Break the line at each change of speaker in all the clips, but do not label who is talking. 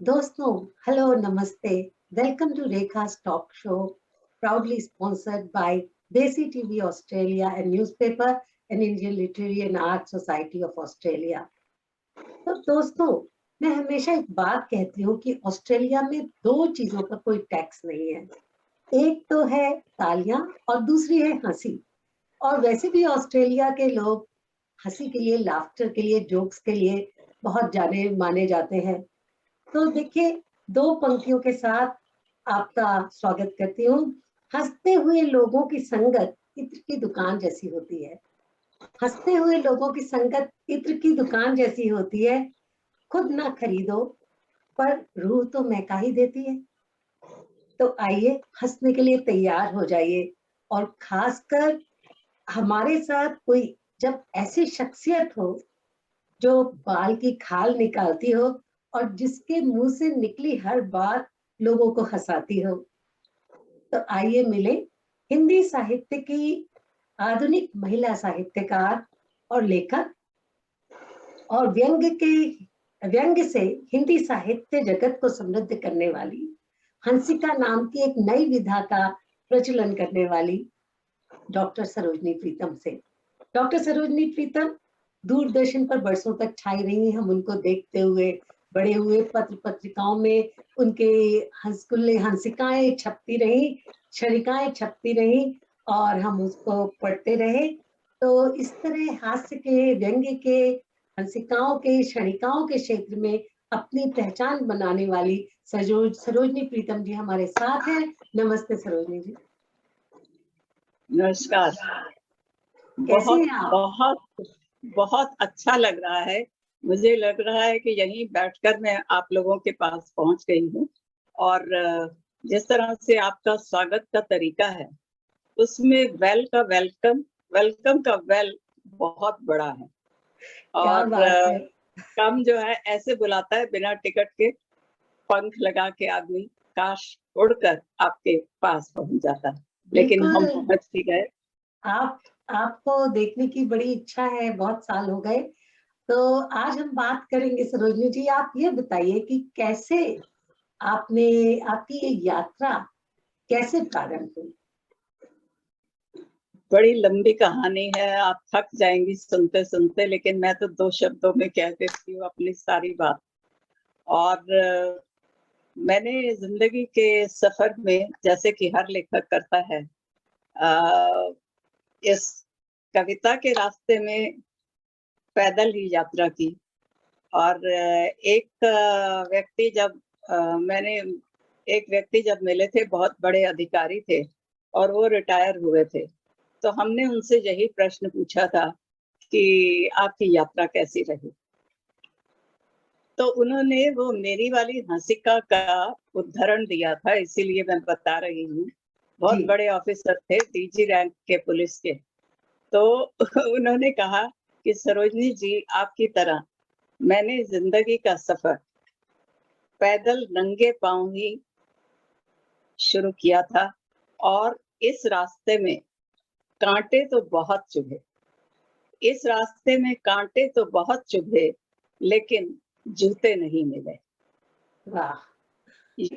दोस्तों, हेलो, नमस्ते। Welcome to Rekha's talk show, proudly sponsored by Desi TV Australia and newspaper and Indian Literary and Art Society of Australia. तो दोस्तों, मैं हमेशा एक बात कहती हूँ कि ऑस्ट्रेलिया में दो चीजों का कोई टैक्स नहीं है। एक तो है तालियां और दूसरी है हंसी। और वैसे भी ऑस्ट्रेलिया के लोग हंसी के लिए, लाफ्टर के लिए, जोक्स के लिए बहुत जाने माने जाते हैं। तो देखिए, दो पंक्तियों के साथ आपका स्वागत करती हूँ। हंसते हुए लोगों की संगत इत्र की दुकान जैसी होती है। हंसते हुए लोगों की संगत इत्र की दुकान जैसी होती है। खुद ना खरीदो, पर रूह तो महका ही देती है। तो आइए, हंसने के लिए तैयार हो जाइए। और खासकर हमारे साथ कोई जब ऐसी शख्सियत हो जो बाल की खाल निकालती हो और जिसके मुंह से निकली हर बात लोगों को हंसाती हो, तो आइए मिले हिंदी साहित्य की आधुनिक महिला साहित्यकार और लेखक और व्यंग से हिंदी साहित्य जगत को समृद्ध करने वाली, हंसिका नाम की एक नई विधा का प्रचलन करने वाली डॉक्टर सरोजनी प्रीतम से। डॉक्टर सरोजनी प्रीतम दूरदर्शन पर बरसों तक छाई रही। हम उनको देखते हुए बड़े हुए। पत्र पत्रिकाओं में उनके हंसकुल्ले हंसिकाएं छपती रही, क्षणिकाएं छपती रही और हम उसको पढ़ते रहे। तो इस तरह हास्य के, व्यंग्य के, हंसिकाओं के, क्षणिकाओं के क्षेत्र में अपनी पहचान बनाने वाली सरोजनी प्रीतम जी हमारे साथ हैं। नमस्ते सरोजनी जी।
नमस्कार।
कैसी
बहुत
हैं आप?
बहुत बहुत अच्छा लग रहा है। मुझे लग रहा है कि यहीं बैठकर मैं आप लोगों के पास पहुंच गई हूँ और जिस तरह से आपका स्वागत का तरीका है उसमें वेलकम का वेल बहुत बड़ा है।
क्या
और
बात है।
कम जो है ऐसे बुलाता है बिना टिकट के, पंख लगा के आदमी काश उड़कर आपके पास पहुंच जाता, लेकिन हम
बिल्कुल।
पहुंच ही गए।
आप आपको देखने की बड़ी इच्छा है, बहुत साल हो गए। तो आज हम बात करेंगे सरोजनी जी। आप ये बताइए कि कैसे आपने, आपकी ये यात्रा कैसे प्रारंभ हुई?
बड़ी लंबी कहानी है, आप थक जाएंगी सुनते सुनते, लेकिन मैं तो 2 शब्दों में कह देती हूँ अपनी सारी बात। और मैंने जिंदगी के सफर में, जैसे कि हर लेखक करता है, इस कविता के रास्ते में पैदल ही यात्रा की। और एक व्यक्ति जब मैंने एक व्यक्ति जब मिले थे, बहुत बड़े अधिकारी थे और वो रिटायर हुए थे। तो हमने उनसे यही प्रश्न पूछा था कि आपकी यात्रा कैसी रही? तो उन्होंने वो मेरी वाली हंसिका का उदाहरण दिया था, इसीलिए मैं बता रही हूँ। बहुत
जी।
बड़े ऑफिसर थे, डीजी रैंक के पुलिस के। तो उन्होंने कहा कि सरोजनी जी, आपकी तरह मैंने जिंदगी का सफर पैदल नंगे पांव ही शुरू किया था और इस रास्ते में कांटे तो बहुत चुभे। इस रास्ते में कांटे तो बहुत चुभे, लेकिन जूते नहीं मिले।
वाह,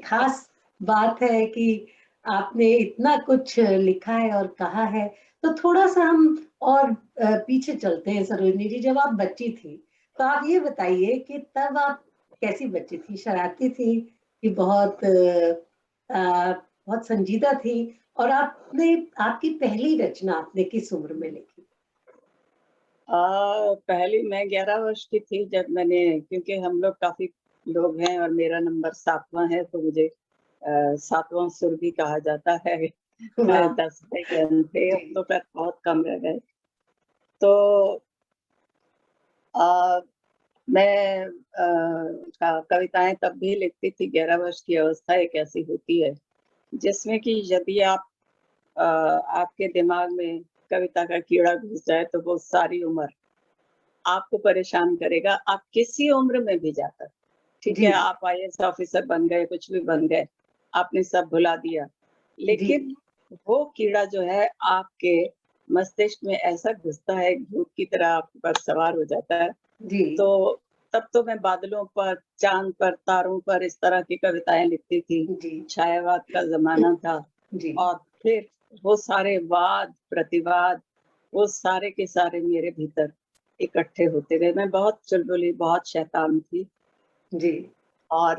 खास बात है कि आपने इतना कुछ लिखा है और कहा है। तो थोड़ा सा हम और पीछे चलते हैं सरोजनी जी। जब आप बच्ची थी, तो आप ये बताइए कि तब आप कैसी बच्ची थी? शरारती थी कि बहुत संजीदा थी? और आपने, आपकी पहली रचना आपने किस उम्र में लिखी?
पहली मैं 11 वर्ष की थी जब मैंने, क्योंकि हम लोग काफी लोग हैं और मेरा नंबर 7वां है, तो मुझे 7वां सुर भी कहा जाता है।
वाह।
10 भाई बहन थे,
जी।
अब तो खैर बहुत कम रह गए। तो आ, मैं कविताएं तब भी लिखती थी। 11 वर्ष की अवस्था एक ऐसी होती है जिसमें कि यदि आपके दिमाग में कविता का कीड़ा घुस जाए तो वो सारी उम्र आपको परेशान करेगा, आप किसी उम्र में भी जाकर। ठीक
जी।
है, आप आईएएस ऑफिसर बन गए, कुछ भी बन गए, आपने सब भुला दिया,
जी।
लेकिन वो कीड़ा जो है आपके मस्तिष्क में ऐसा घुसता है, भूत की तरह आपके पर सवार हो जाता है।
जी।
तो तब तो मैं बादलों पर, चांद पर, तारों पर इस तरह की कविताएं लिखती थी।
जी
छायावाद का जमाना था।
जी
और फिर वो सारे वाद प्रतिवाद, वो सारे के सारे मेरे भीतर इकट्ठे होते गए। मैं बहुत चुलबुली, बहुत शैतान थी।
जी
और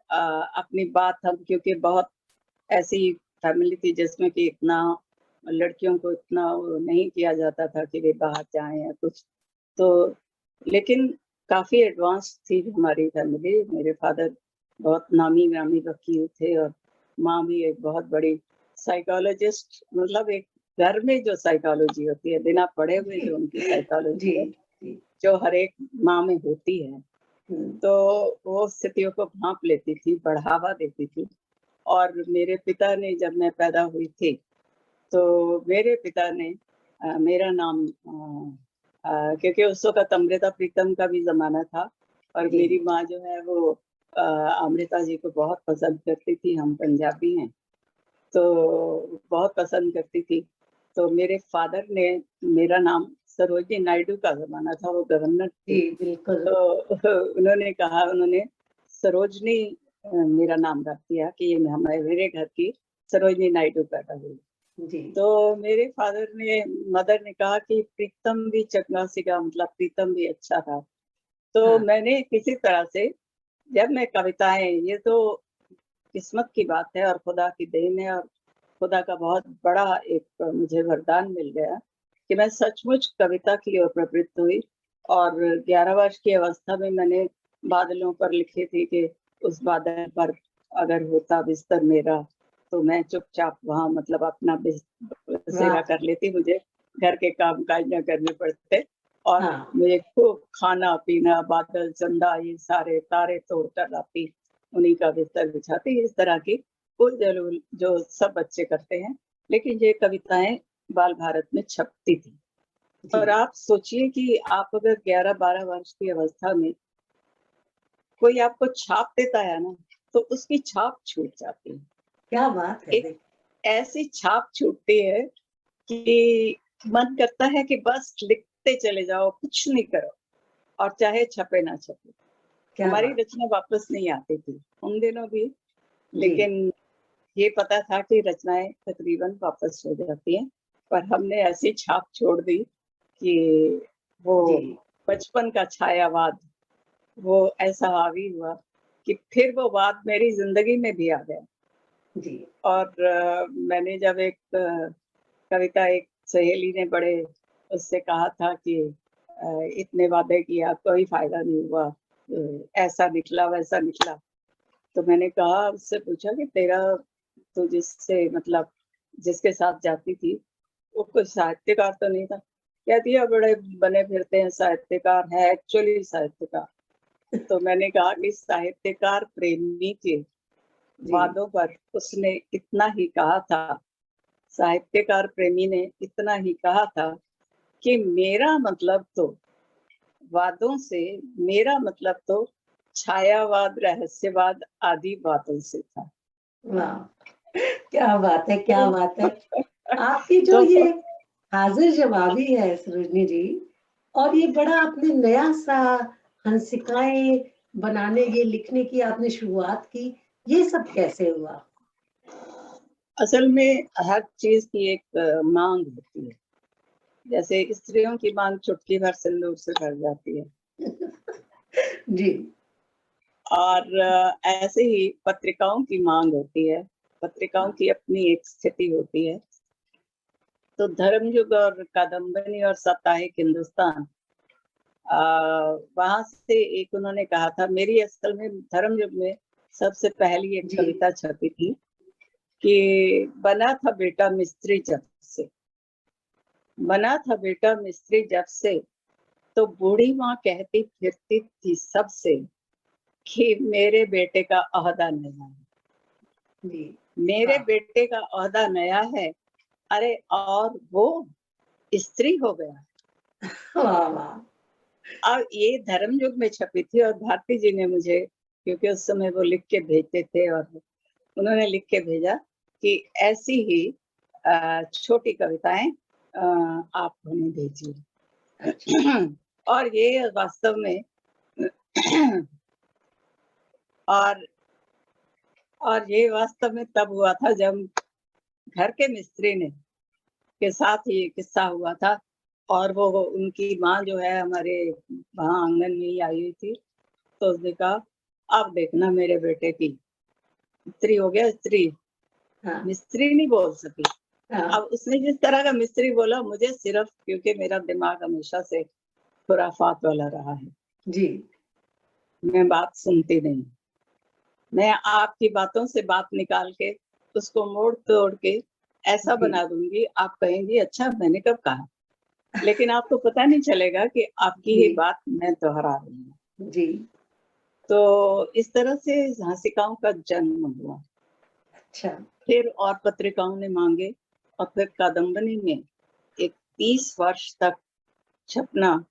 अपनी बात हम, क्योंकि बहुत ऐसी फैमिली थी जिसमें कि इतना लड़कियों को इतना वो नहीं किया जाता था कि वे बाहर जाएं या कुछ। तो लेकिन काफी एडवांस थी हमारी फैमिली। मेरे फादर बहुत नामी गामी वकील थे और माँ भी एक बहुत बड़ी साइकोलॉजिस्ट। मतलब एक घर में जो साइकोलॉजी होती है, बिना पढ़े हुए जो उनकी
जी
साइकोलॉजी है,
जी
जो हर एक माँ में होती है,
हम्म,
तो वो स्थितियों को भांप लेती थी, बढ़ावा देती थी। और मेरे पिता ने, जब मैं पैदा हुई थी, तो मेरे पिता ने मेरा नाम क्योंकि उस वक़्त अमृता प्रीतम का भी ज़माना था और
जी
मेरी माँ जो है वो अमृता जी को बहुत पसंद करती थी। हम पंजाबी हैं, तो बहुत पसंद करती थी। तो मेरे फ़ादर ने मेरा नाम, सरोजिनी नायडू का ज़माना था, वो गवर्नर थे।
जी बिल्कुल
तो उन्होंने कहा, उन्होंने सरोजनी मेरा नाम रख दिया कि ये मेरे घर की सरोजनी नायडू पैदा हुई।
जी
तो मेरे फादर ने, मदर ने कहा कि प्रीतम भी चंगा सीगा, मतलब प्रीतम भी अच्छा था। तो
हाँ
मैंने किसी तरह से, जब मैं कविताएं, ये तो किस्मत की बात है और खुदा की देन है, और खुदा का बहुत बड़ा एक मुझे वरदान मिल गया कि मैं सचमुच कविता की ओर प्रवृत्त हुई। और 11 वर्ष की अवस्था में मैंने बादलों पर लिखी थी कि उस बादल पर अगर होता बिस्तर मेरा, तो मैं चुपचाप वहाँ मतलब अपना बसेरा
वाह
कर लेती, मुझे घर के काम काज न करने पड़ते। और
हाँ
मुझे खूब खाना पीना, बादल चंदा ये सारे तारे तोड़ कर लाती, उन्हीं का बिस्तर बिछाती, इस तरह की उलझुल जो सब बच्चे करते हैं। लेकिन ये कविताएं बाल भारत में छपती थी।
जी
और आप सोचिए कि आप अगर 11-12 वर्ष की अवस्था में कोई आपको छाप देता है ना, तो उसकी छाप छूट जाती है।
क्या बात है
एक ऐसी छाप छूटती है कि मन करता है कि बस लिखते चले जाओ, कुछ नहीं करो, और चाहे छपे ना छपे।
क्या
हमारी
बात
रचना वापस नहीं आती थी उन दिनों भी,
जी
लेकिन ये पता था कि रचनाएं तकरीबन वापस हो जाती हैं। पर हमने ऐसी छाप छोड़ दी कि वो
जी
बचपन का छायावाद, वो ऐसा हावी हुआ कि फिर वो वाद मेरी जिंदगी में भी आ गया।
जी
और मैंने जब एक कविता, एक सहेली ने बड़े उससे कहा था कि इतने वादे किया, कोई फायदा नहीं हुआ, ऐसा निकला वैसा निकला। तो मैंने कहा, उससे पूछा कि तेरा तो जिससे मतलब जिसके साथ जाती थी वो कोई साहित्यकार तो नहीं था? कहती है बड़े बने फिरते हैं साहित्यकार, है एक्चुअली साहित्यकार। तो मैंने कहा कि साहित्यकार प्रेमी के
जी
वादों पर उसने इतना ही कहा था, साहित्यकार प्रेमी ने इतना ही कहा था कि मेरा मतलब तो वादों से, मेरा मतलब तो छायावाद, रहस्यवाद आदि बातों से था।
वाह क्या बात है क्या
तो
बात है आपकी जो
तो
ये हाजिर जवाबी है सरोजनी जी और ये बड़ा आपने नया सा हंसिकाएं बनाने ये लिखने की आपने शुरुआत की ये सब कैसे हुआ
असल में हर चीज की एक मांग होती है। जैसे स्त्रियों की मांग चुटकी भर सिंदूर से भर जाती है,
जी
और ऐसे ही पत्रिकाओं की मांग होती है। पत्रिकाओं की अपनी एक स्थिति होती है। तो धर्मयुग और कादम्बनी और साप्ताहिक हिंदुस्तान, वहां से एक उन्होंने कहा था, मेरी असल में धर्मयुग में सबसे पहली एक
जी
कविता छपी थी कि बना था बेटा मिस्त्री जब से, बना था बेटा मिस्त्री जब से, तो बूढ़ी माँ कहती फिरती थी सबसे कि मेरे बेटे का ओहदा नया है,
जी
मेरे
वाह
बेटे का ओहदा नया है, अरे और वो स्त्री हो गया।
वाह वाह
और ये धर्मयुग में छपी थी, और भारती जी ने मुझे, क्योंकि उस समय वो लिख के भेजते थे, और उन्होंने लिख के भेजा कि ऐसी ही छोटी कविताएं आप हमें भेजिए।
अच्छा
और ये वास्तव में और ये वास्तव में तब हुआ था जब घर के मिस्त्री ने के साथ ये किस्सा हुआ था। और वो उनकी माँ जो है हमारे वहाँ आंगन में ही आई हुई थी, तो उसने कहा, अब देखना मेरे बेटे की, स्त्री हो गया स्त्री,
हाँ,
मिस्त्री नहीं बोल सकी।
हाँ,
अब उसने जिस तरह का मिस्त्री बोला, मुझे सिर्फ क्योंकि मेरा दिमाग हमेशा से खुराफात वाला रहा है,
जी,
मैं बात सुनती नहीं, मैं आपकी बातों से बात निकाल के उसको मोड़ तोड़ के ऐसा
जी,
बना दूंगी, आप कहेंगी अच्छा मैंने कब कहा, लेकिन आपको पता नहीं चलेगा कि आपकी ही
जी,
बात मैं दोहरा रही हूँ।
जी,
तो इस तरह से हंसिकाओं का जन्म हुआ।
अच्छा,
फिर और पत्रिकाओं ने मांगे, और फिर कादम्बनी में एक 30 वर्ष तक छपना,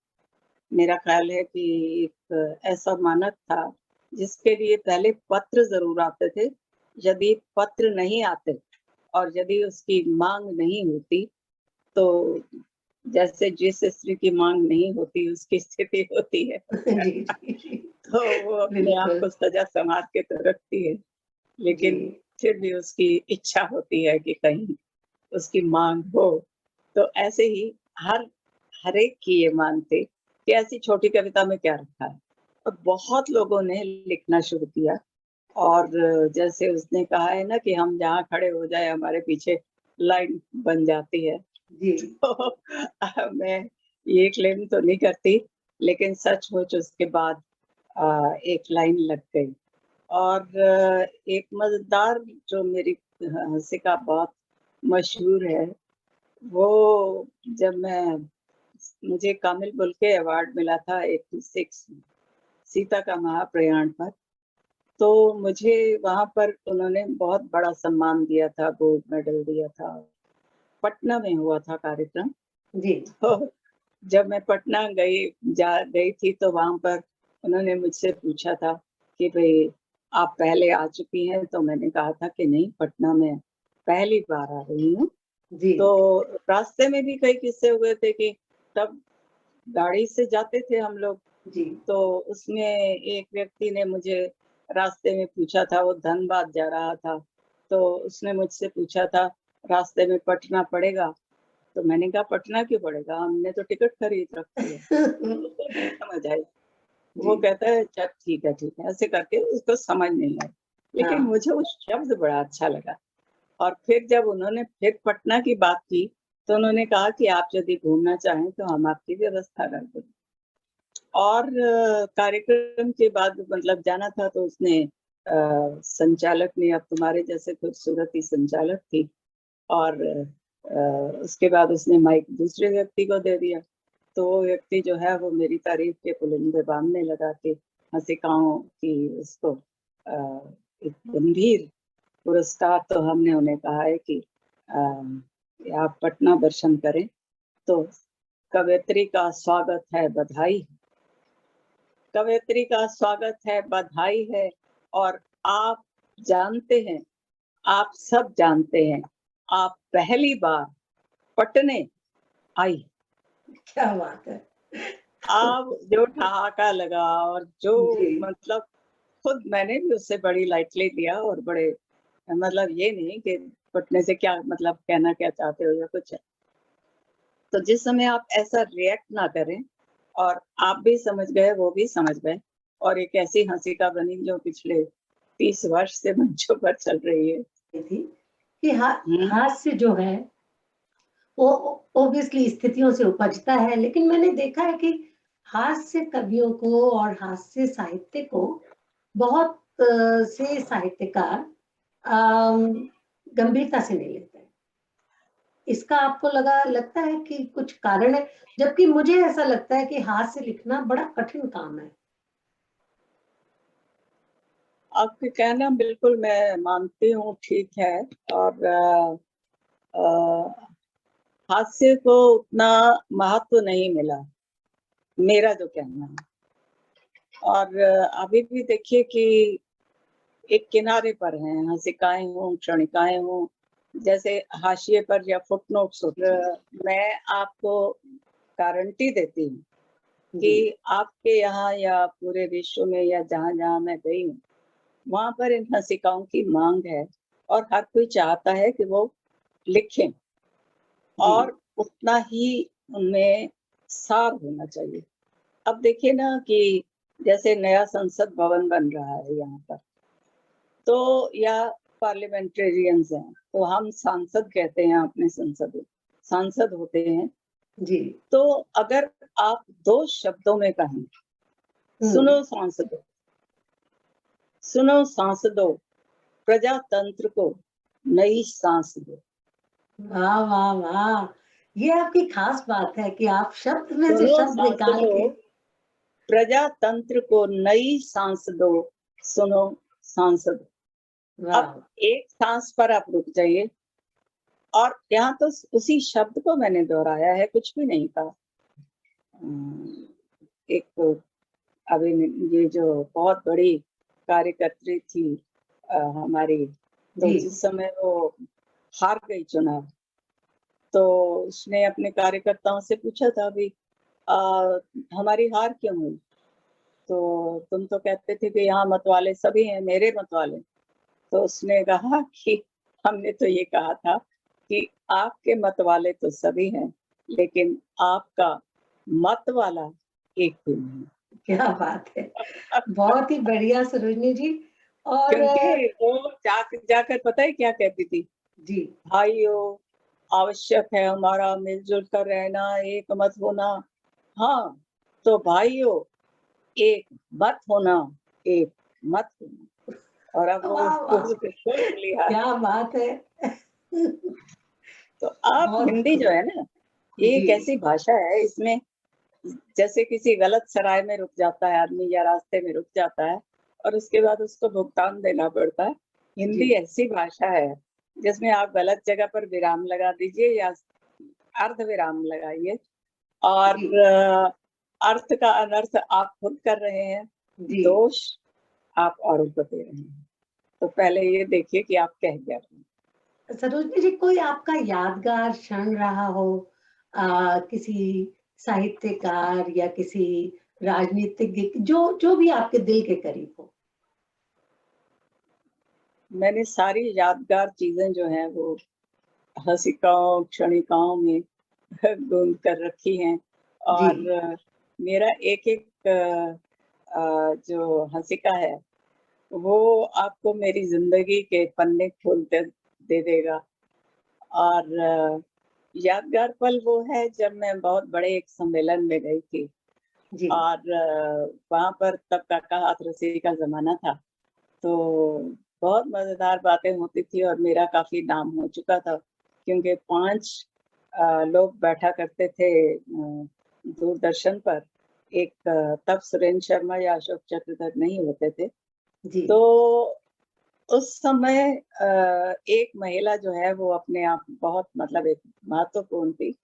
मेरा ख्याल है कि एक ऐसा मानक था जिसके लिए पहले पत्र जरूर आते थे। यदि पत्र नहीं आते और यदि उसकी मांग नहीं होती, तो जैसे जिस स्त्री की मांग नहीं होती उसकी स्थिति होती है।
जी, जी,
तो वो अपने आप
बिल्कुल,
को सजा संवार के तो रखती है,
जी,
लेकिन फिर भी उसकी इच्छा होती है कि कहीं उसकी मांग हो। तो ऐसे ही हर एक की ये मांग थी कि ऐसी छोटी कविता में क्या रखा है। और बहुत लोगों ने लिखना शुरू किया, और जैसे उसने कहा है ना कि हम जहाँ खड़े हो जाए हमारे पीछे लाइन बन जाती है।
जी,
तो मैं ये क्लेम तो नहीं करती, लेकिन सचमुच उसके बाद एक लाइन लग गई। और एक मजेदार जो मेरी हंसी का बहुत मशहूर है, वो जब मुझे कामिल बुल्के अवार्ड मिला था 86 में, सीता का महाप्रयाण पर। तो मुझे वहाँ पर उन्होंने बहुत बड़ा सम्मान दिया था, गोल्ड मेडल दिया था। पटना में हुआ था कार्यक्रम।
जी,
तो जब मैं पटना गई थी, तो वहाँ पर उन्होंने मुझसे पूछा था कि भई आप पहले आ चुकी हैं? तो मैंने कहा था कि नहीं, पटना में पहली बार आ रही हूँ।
जी,
तो रास्ते में भी कई किस्से हुए थे कि तब गाड़ी से जाते थे हम लोग,
जी,
तो उसमें एक व्यक्ति ने मुझे रास्ते में पूछा था, वो धनबाद जा रहा था, तो उसने मुझसे पूछा था, रास्ते में पटना पड़ेगा? तो मैंने कहा पटना क्यों पड़ेगा? हमने तो टिकट खरीद रखी है। उसको नहीं समझ आई।
जी,
वो कहता है चल ठीक है, ऐसे करके उसको समझ नहीं आई। लेकिन
हाँ,
मुझे वो शब्द बड़ा अच्छा लगा। और फिर जब उन्होंने फिर पटना की बात की, तो उन्होंने कहा कि आप यदि घूमना चाहें तो हम आपकी व्यवस्था कर देंगे। और कार्यक्रम के बाद मतलब जाना था, तो उसने संचालक ने, अब तुम्हारे जैसे खूबसूरत ही संचालक थी, और उसके बाद उसने माइक दूसरे व्यक्ति को दे दिया। तो वो व्यक्ति जो है वो मेरी तारीफ के पुलिंदे बांधने लगा कि हंसिकाओं की उसको एक गंभीर पुरस्कार, तो हमने उन्हें कहा है कि आप पटना दर्शन करें, तो कवयित्री का स्वागत है, बधाई, कवयित्री का स्वागत है, बधाई है। और आप जानते हैं, आप सब जानते हैं, आप पहली बार पटने आई।
क्या बात है।
अब जो ठहाका लगा, और जो
जी,
मतलब खुद मैंने भी उससे बड़ी लाइटली लिया, और बड़े मतलब ये नहीं कि पटने से क्या मतलब कहना क्या चाहते हो या कुछ है। तो जिस समय आप ऐसा रिएक्ट ना करें, और आप भी समझ गए, वो भी समझ गए, और एक ऐसी हंसिका बनी जो पिछले 30 वर्ष से मंचों पर चल रही है।
ये थी कि
हुँ।
हास्य जो है वो ऑब्वियसली स्थितियों से उपजता है, लेकिन मैंने देखा है कि हास्य कवियों को और हास्य साहित्य को बहुत से साहित्यकार गंभीरता से नहीं लेते हैं। इसका आपको लगता है कि कुछ कारण है? जबकि मुझे ऐसा लगता है कि हास्य लिखना बड़ा कठिन काम है।
आपका कहना बिल्कुल मैं मानती हूँ, ठीक है। और अ, हास्य को उतना महत्व नहीं मिला, मेरा जो कहना है। और अभी भी देखिए कि एक किनारे पर हैं, हंसिकाएँ हों, क्षणिकाएँ हों, जैसे हाशिए पर या फुटनोट्स होते हैं। मैं आपको गारंटी देती हूँ कि आपके यहाँ या पूरे विश्व में या जहाँ जहाँ मैं गई हूँ, वहां पर इन हंसिकाओं की मांग है और हर कोई चाहता है कि वो लिखें और उतना ही उनमें सार होना चाहिए। अब देखिए ना कि जैसे नया संसद भवन बन रहा है यहाँ पर, तो या पार्लियामेंटेरियंस हैं, तो हम सांसद कहते हैं अपने सांसद होते हैं।
जी।
तो अगर आप 2 शब्दों में कहें, सुनो सांसदों, सुनो सांसदों, प्रजातंत्र को नई सांस दो।
वाह वाह वाह, ये आपकी खास बात है कि आप शब्द में से
सुनो
शब्द निकाल के।
सांसदों, प्रजातंत्र को नई सांस दो, सुनो सांसद। अब
वाह।
एक सांस पर आप रुक जाइए, और यहाँ तो उसी शब्द को मैंने दोहराया है, कुछ भी नहीं कहा। एक अभी ये जो बहुत बड़ी कार्यकर्त्री थी हमारी, तो
जी।
जिस समय वो हार गई चुनाव, तो उसने अपने कार्यकर्ताओं से पूछा था भी हमारी हार क्यों हुई? तो तुम तो कहते थे कि यहाँ मतवाले सभी हैं, मेरे मतवाले। तो उसने कहा कि हमने तो ये कहा था कि आपके मतवाले तो सभी हैं, लेकिन आपका मत वाला एक भी नहीं।
क्या बात है, बहुत ही बढ़िया सरोजनी जी। और
क्योंकि वो जाकर पता है क्या कहती थी?
जी।
भाइयों, आवश्यक है हमारा मिलजुल कर रहना, एक मत होना। हाँ, तो भाइयों, एक मत होना, एक मत होना। और अब वो
वाह वाह,
सोच लिया।
क्या बात है।
तो आप
बहुत
हिंदी जो
खूब।
है ना, ये
जी।
एक ऐसी भाषा है, इसमें जैसे किसी गलत सराय में रुक जाता है आदमी या रास्ते में रुक जाता है और उसके बाद उसको भुगतान देना पड़ता है।
जी।
हिंदी ऐसी भाषा है जिसमें आप गलत जगह पर विराम लगा दीजिए या अर्ध विराम लगाइए, और
जी।
अर्थ का अनर्थ आप खुद कर रहे हैं,
जी।
दोष आप औरों को दे रहे हैं। तो पहले ये देखिए कि आप कह क्या रहे हैं।
सरोजनी जी, कोई आपका यादगार क्षण रहा हो, किसी साहित्यकार या किसी राजनीतिज्ञ, जो जो भी आपके दिल के करीब हो?
मैंने सारी यादगार चीजें जो हैं वो हंसिकाओं क्षणिकाओं में गूंथ कर रखी हैं,
जी।
और मेरा एक-एक जो हंसिका है वो आपको मेरी ज़िंदगी के पन्ने खोलते दे देगा। और यादगार पल वो है जब मैं बहुत बड़े एक सम्मेलन में गई थी,
जी।
और वहाँ पर तब काका हाथरसी का ज़माना था, तो बहुत मज़ेदार बातें होती थी और मेरा काफ़ी नाम हो चुका था, क्योंकि 5 लोग बैठा करते थे दूरदर्शन पर। एक तब सुरेंद्र शर्मा या अशोक चक्रधर नहीं होते थे।
जी।
तो उस समय एक महिला जो है वो अपने आप बहुत मतलब एक महत्वपूर्ण थी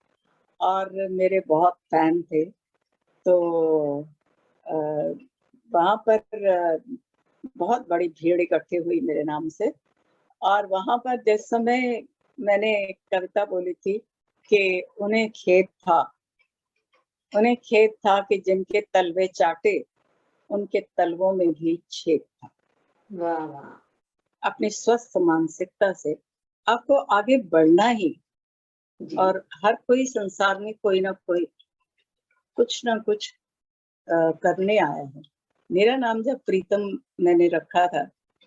और मेरे बहुत फैन थे। तो अ, वहाँ पर बहुत बड़ी भीड़ इकट्ठी हुई मेरे नाम से, और वहाँ पर जिस समय मैंने एक कविता बोली थी कि उन्हें खेद था कि जिनके तलवे चाटे, उनके तलवों में भी छेद था।
वाह वाह।
अपनी स्वस्थ मानसिकता से आपको आगे बढ़ना ही,
जी।
और हर कोई संसार में कोई ना कोई कुछ ना कुछ करने आया है। मेरा नाम जब प्रीतम मैंने रखा था,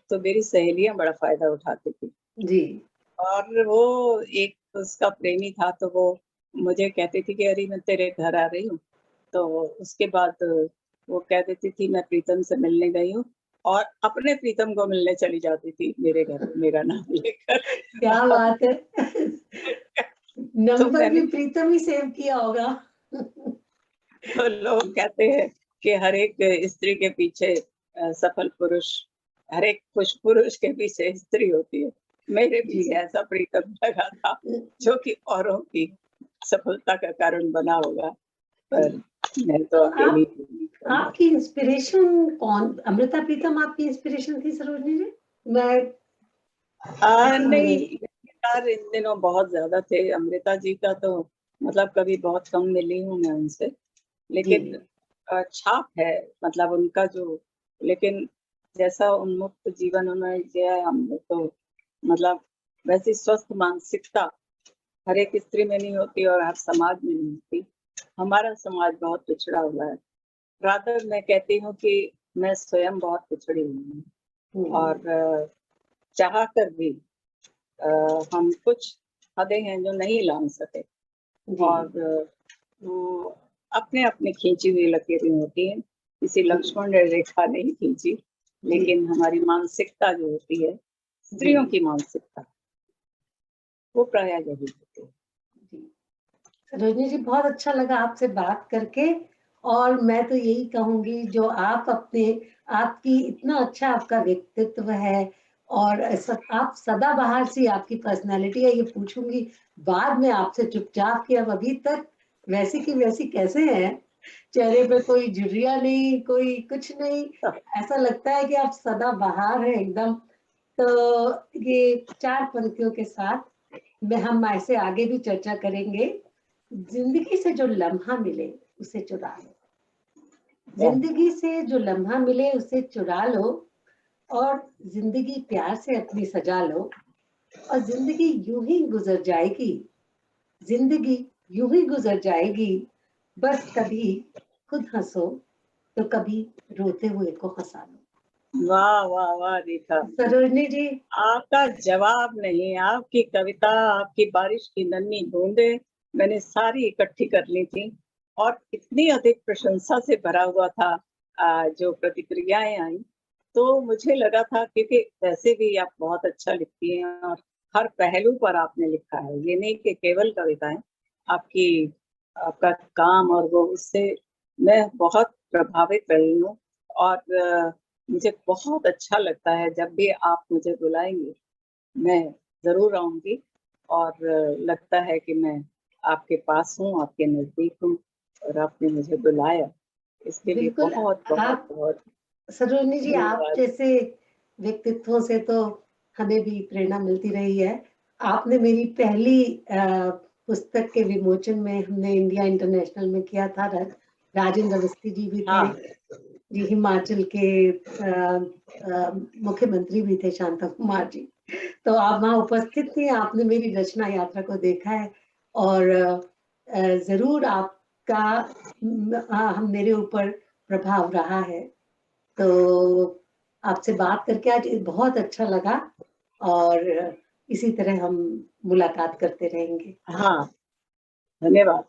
तो मेरी सहेलियाँ बड़ा फ़ायदा उठाती थी,
जी।
और वो एक उसका प्रेमी था, तो वो मुझे कहती थी कि अरे मैं तेरे घर आ रही हूँ। तो उसके बाद वो कह देती थी मैं प्रीतम से मिलने गई हूँ, और अपने प्रीतम को मिलने चली जाती थी मेरे घर मेरा नाम लेकर।
क्या बात है।
तो
नंबर
मैंने
भी प्रीतम ही सेव किया होगा।
तो लोग कहते हैं कि हर एक स्त्री के पीछे सफल पुरुष, हर एक खुश पुरुष के पीछे स्त्री होती है। मेरे
जी।
पीछे ऐसा प्रीतम लगा था जो कि औरों की सफलता का कारण बना होगा,
जी।
पर मैं तो
तो
अकेली
आप,
थी।
आपकी इंस्पिरेशन कौन? अमृता प्रीतम आपकी इंस्पिरेशन थी सरोजनी जी? मैं ऐसा
नहीं,
मैंने।
गीतकार इन दिनों बहुत ज़्यादा थे। अमृता जी का तो मतलब कभी बहुत कम मिली हूँ मैं उनसे।
जी।
लेकिन छाप है, मतलब उनका जो, लेकिन जैसा उन्मुक्त जीवन उन्होंने जिया है, हम लोग तो मतलब वैसी स्वस्थ मानसिकता हर एक स्त्री में नहीं होती और हर समाज में नहीं होती। हमारा समाज बहुत पिछड़ा हुआ है। रादर मैं कहती हूँ कि मैं स्वयं बहुत पिछड़ी हुई हूँ और चाह कर भी हम कुछ हदें हैं जो नहीं लांघ सके और वो अपने अपने खींची हुई लकीरें होती हैं। किसी लक्ष्मण ने रेखा नहीं खींची, लेकिन हमारी मानसिकता जो होती है, स्त्रियों की मानसिकता, वो प्रायः यही होती है।
सरोजनी जी, बहुत अच्छा लगा आपसे बात करके। और मैं तो यही कहूंगी, जो आप अपने, आपकी इतना अच्छा आपका व्यक्तित्व है और आप सदाबहार सी आपकी पर्सनालिटी है, ये पूछूंगी बाद में आपसे चुपचाप कि अब अभी तक वैसी की वैसी कैसे हैं, चेहरे पे कोई झुर्रियां नहीं, कोई कुछ नहीं, ऐसा लगता है कि आप सदाबहार है एकदम। तो ये 4 पंक्तियों के साथ हम ऐसे आगे भी चर्चा करेंगे। जिंदगी से जो लम्हा मिले उसे चुरा लो, जिंदगी से जो लम्हा मिले उसे चुरा लो, और जिंदगी प्यार से अपनी सजा लो, और जिंदगी यूं ही गुजर जाएगी, जिंदगी यूं ही गुजर जाएगी, बस कभी खुद हंसो तो कभी रोते हुए को हंसा लो।
वाह वाह वाह रेखा,
सरोजनी जी,
आपका जवाब नहीं, आपकी कविता, आपकी बारिश की नन्ही बूंदें मैंने सारी इकट्ठी कर ली थी और इतनी अधिक प्रशंसा से भरा हुआ था जो प्रतिक्रियाएं आई, तो मुझे लगा था, क्योंकि वैसे भी आप बहुत अच्छा लिखती हैं और हर पहलू पर आपने लिखा है, ये नहीं कि केवल कविताएं, आपकी आपका काम और वो, उससे मैं बहुत प्रभावित रही हूँ और मुझे बहुत अच्छा लगता है जब भी आप मुझे बुलाएंगे, मैं ज़रूर आऊँगी और लगता है कि मैं आपके पास हूँ, आपके नज़दीक हूँ और आपने मुझे बुलाया, इसके लिए
बिल्कुल।
बहुत बहुत
आप
बहुत
सरोजनी जी, आप
धन्यवाद।
जैसे व्यक्तित्वों से तो हमें भी प्रेरणा मिलती रही है। आपने मेरी पहली पुस्तक के विमोचन में हमने इंडिया इंटरनेशनल में किया था। राजेंद्र अवस्थी जी भी थे,
हाँ,
जी हिमाचल के मुख्यमंत्री भी थे, शांता कुमार जी। तो आप वहाँ उपस्थित थी, आपने मेरी रचना यात्रा को देखा है और जरूर आपका हम मेरे ऊपर प्रभाव रहा है। तो आपसे बात करके आज बहुत अच्छा लगा और इसी तरह हम मुलाकात करते रहेंगे।
हाँ, धन्यवाद।